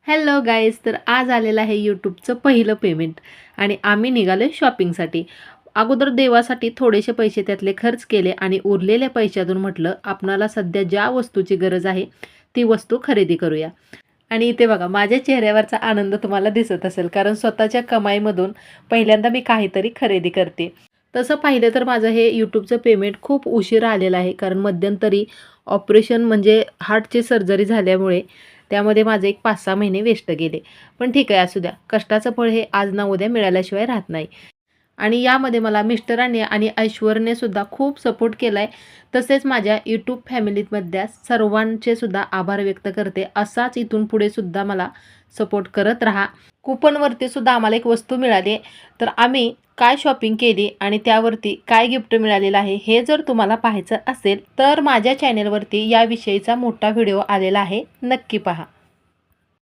Hello guys, तर आज आलेलं आहे यूट्यूबचं पहिलं पेमेंट आणि आम्ही निघालो शॉपिंगसाठी. अगोदर देवासाठी थोडेसे पैसे त्यातले खर्च केले आणि उरलेल्या पैशातून म्हटलं आपणाला सध्या ज्या वस्तूची गरज आहे ती वस्तू खरेदी करूया. आणि इथे बघा माझ्या चेहऱ्यावरचा आनंद तुम्हाला दिसत असेल, कारण स्वतःच्या कमाईमधून पहिल्यांदा मी काहीतरी खरेदी करते. तसं पाहिलं तर माझं हे यूट्यूबचं पेमेंट खूप उशिरा आलेलं आहे, कारण मध्यंतरी ऑपरेशन म्हणजे हार्टची सर्जरी झाल्यामुळे त्यामध्ये माझे एक 5-6 महिने वेस्ट गेले. पण ठीक आहे, असू द्या. कष्टाचं फळ हे आज ना उद्या मिळाल्याशिवाय राहत नाही. आणि यामध्ये मला मिस्टरांनी आणि ऐश्वर्याने सुद्धा खूप सपोर्ट केला आहे. तसेच माझ्या यूट्यूब फॅमिलीमधल्या सर्वांचे सुद्धा आभार व्यक्त करते. असाच इथून पुढे सुद्धा मला सपोर्ट करत राहा. कुपनवरती सुद्धा आम्हाला एक वस्तू मिळाली. तर आम्ही काय शॉपिंग केली आणि त्यावरती काय गिफ्ट मिळालेलं आहे हे जर तुम्हाला पाहायचं असेल तर माझ्या चॅनेलवरती याविषयीचा मोठा व्हिडिओ आलेला आहे, नक्की पहा.